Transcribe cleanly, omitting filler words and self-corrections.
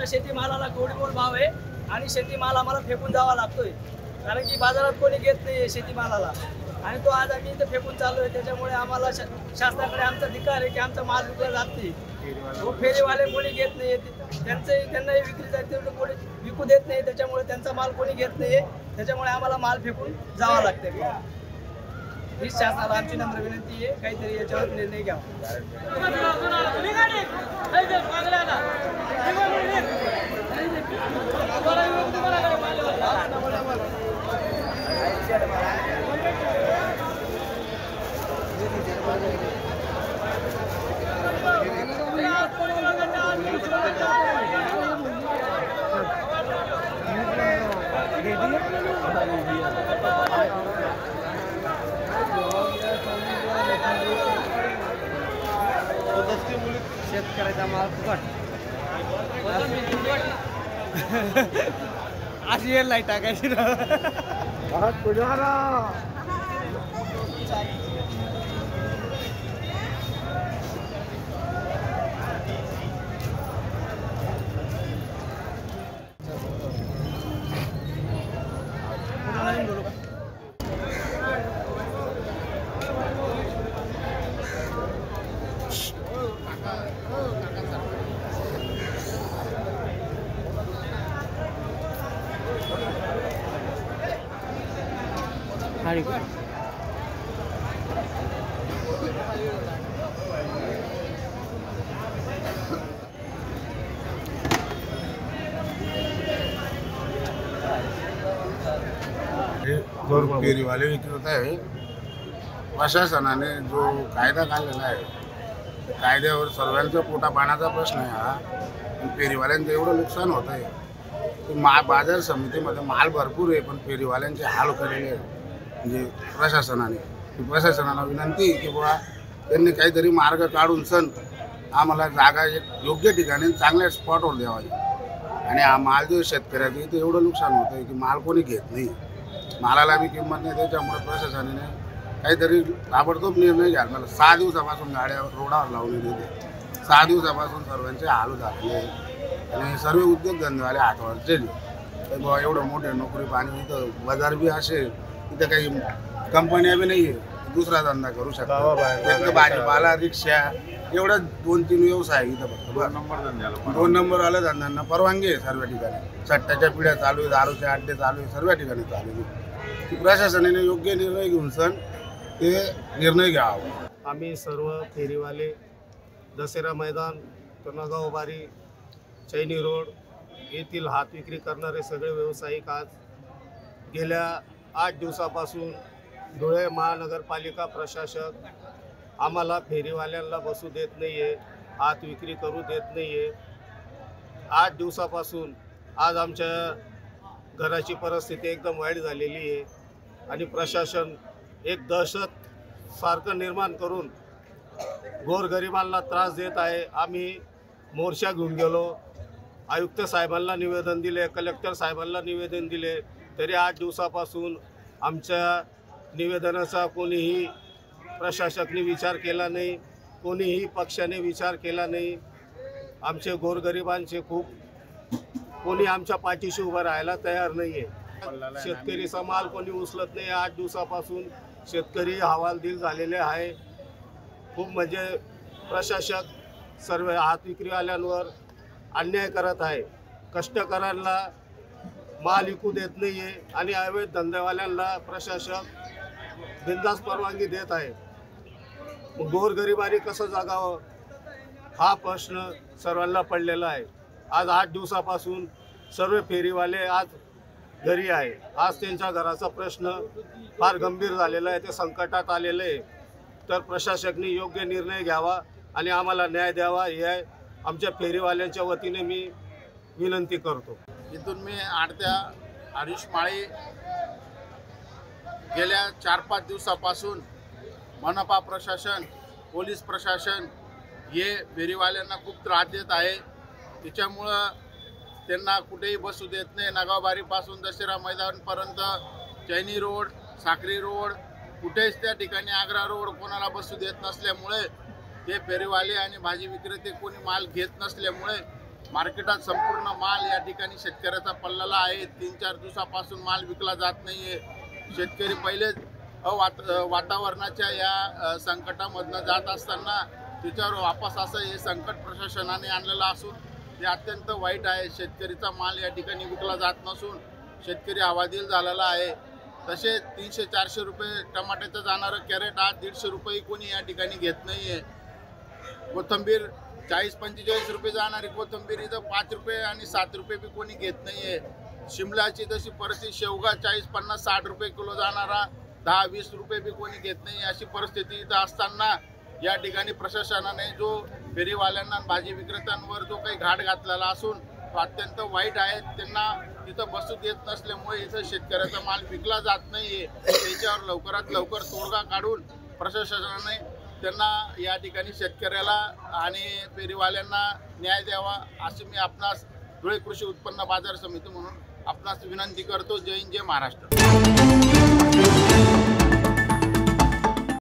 आमच्या शेतीमालाला कवडीमोल भाव आहे आणि शेतीमाल आम्हाला फेकून जावा लागतोय, कारण की बाजारात कोणी घेत नाही शेतीमालाला आणि तो आज आम्ही इथं फेकून चालू आहे। त्याच्यामुळे आम्हाला शासनाकडे आमचा अधिकार आहे की आमचा माल विकला जात नाही। तो फेरीवाले कोणी घेत नाही, त्यांनाही विक्री जाते कोणी विकू देत नाही, त्याच्यामुळे त्यांचा माल कोणी घेत नाही, त्याच्यामुळे आम्हाला माल फेकून जावं लागते। ही शासनाला आमची नम्र विनंती आहे, काहीतरी याच्यावर निर्णय घ्यावा। शेतकऱ्याचा माल फुकट आज ये लाईट टाकायची ना जो फेरीवाले विक्रेता आहे, प्रशासनाने जो कायदा काढलेला आहे कायद्यावर सर्वांचा पोटा पाण्याचा प्रश्न आहे हा। फेरीवाल्यांचं एवढं नुकसान होत आहे की बाजार समितीमध्ये माल भरपूर आहे, पण फेरीवाल्यांचे हाल केलेले आहे म्हणजे प्रशासनाला विनंती की बाबा त्यांनी काहीतरी मार्ग काढून सण आम्हाला जागा एक योग्य ठिकाणी चांगल्या स्पॉटवर द्यावी। आणि हा माल जो शेतकऱ्याचं इथं एवढं नुकसान होतं आहे की माल कोणी घेत नाही, मालाला बी किंमत नाही, त्याच्यामुळे प्रशासनाने काहीतरी ताबडतोब निर्णय घ्यायला। मला 6 दिवसापासून गाड्या रोडावर लावलेली होते, 6 दिवसापासून सर्वांचे हाल झालेले आणि सर्व उद्योगधंदेवाले हातावर चढले। तर बाबा एवढं मोठे नोकरी पाणी इथं बाजार बी असे, इथं काही कंपन्या बी नाही आहे दुसरा धंदा करू शकतात। भाजीपाला रिक्षा एवढं 2-3 व्यवसाय इथं फक्त 2 नंबरवाल्या धंद्यांना परवानगी आहे सर्व ठिकाणी। सट्ट्याच्या पिढ्या चालू आहे, दारूचे अड्डे चालू आहे, सर्व ठिकाणी चालू आहे। की प्रशासनाने योग्य निर्णय घेऊन सण ते निर्णय घ्यावा। आम्ही सर्व फेरीवाले दसरा मैदान, कनगाव बारी, चैनी रोड येथील हात विक्री करणारे सगळे व्यावसायिक आज गेल्या 8 दिवसापासून धुळे महानगरपालिका प्रशासक आम्हाला फेरीवाल्यांना बसू देत नाही आहे, हात विक्री करू देत नाही आहे। 8 दिवसापासून आज आमच्या घराची परिस्थिती एकदम वाईट झालेली आहे आणि प्रशासन एक दहशत सारखं निर्माण करून गोरगरिबांना त्रास देत आहे। आम्ही मोर्चा घेऊन गेलो, आयुक्त साहेबांना निवेदन दिले, कलेक्टर साहेबांना निवेदन दिले, तरी 8 दिवसापासून आमच्या निवेदनाचा कोणीही प्रशासकाने विचार केला नाही, कोणीही पक्षाने विचार केला नाही। आमचे गोरगरिबांचे कोणी आमच्या पाठीशी उभं राहायला तयार नाही आहे। शेतकरीचा माल कोणी उचलत नाही। 8 दिवसापासून शेतकरी हवालदिल झालेले आहे। खूप म्हणजे प्रशासक सर्व हात विक्रीवाल्यांवर अन्याय करत आहे, कष्टकऱ्यांना माल विकू देत नाही आहे आणि अवैध धंदेवाल्यांना प्रशासक बिनधास्त परवानगी देत आहे। गोरगरिबांनी कसं जगावं हा प्रश्न सर्वांना पडलेला आहे। आज 8 दिवसापासून सर्व फेरीवाले आज घरी आहे। आज त्यांच्या घराचा प्रश्न फार गंभीर झालेला आहे, ते संकटात आलेले आहे। तर प्रशासकाने योग्य निर्णय घ्यावा आणि आम्हाला न्याय द्यावा हे आमच्या फेरीवाल्यांच्या वतीने मी विनंती करतो। इथून मी आडत्या हरीश माळी गेल्या 4-5 दिवसापासून मनपा प्रशासन, पोलीस प्रशासन हे फेरीवाल्यांना खूप त्रास देत आहे। त्याच्यामुळं त्यांना कुठेही बसू देत नाही। नगावबारीपासून दसरा मैदानपर्यंत चैनी रोड, साखरी रोड, कुठेच त्या ठिकाणी आग्रा रोड कोणाला बसू देत नसल्यामुळे ते फेरीवाले आणि भाजी विक्रेते कोणी माल घेत नसल्यामुळे मार्केटात संपूर्ण माल या ठिकाणी शेतकऱ्याचा पडलेला आहे. 3-4 दिवसापासून माल विकला जात नाहीये. शेतकरी पहिलेच वातावरणाच्या या संकटामधनं जात असताना त्याच्यावर वापस असं हे संकट प्रशासनाने आणलेलं असून ते अत्यंत वाईट आहे. शेतकरीचा माल या ठिकाणी विकला जात नसून शेतकरी हवालदिल झालेला आहे. तसेच 300-400 रुपये टमाट्याचं जाणारं कॅरेट आज 150 रुपये कोणी या ठिकाणी घेत नाहीये. कोथिंबीर 40-45 रुपये जाणारी कोथिंबीर इथं 5 रुपये आणि 7 रुपये बी कोणी घेत नाहीये. शिमलाची जशी परिस्थिती, शेवगा 40-50-60 रुपये किलो जाणारा 10-20 रुपये बी कोणी घेत नाही अशी परिस्थिती इथं असताना या ठिकाणी प्रशासनाने जो फेरीवाल्यांना भाजी विक्रेत्यांवर जो काही घाट घातलेला असून तो अत्यंत वाईट आहे. त्यांना तिथं बसू देत नसल्यामुळे इथं शेतकऱ्याचा माल विकला जात नाहीये. त्याच्यावर लवकरात लवकर तोडगा काढून प्रशासनाने त्यांना या ठिकाणी शेतकऱ्याला आणि फेरीवाल्यांना न्याय द्यावा अशी मी आपणास धुळे कृषी उत्पन्न बाजार समिती म्हणून आपणास विनंती करतो. जय हिंद, जय महाराष्ट्र.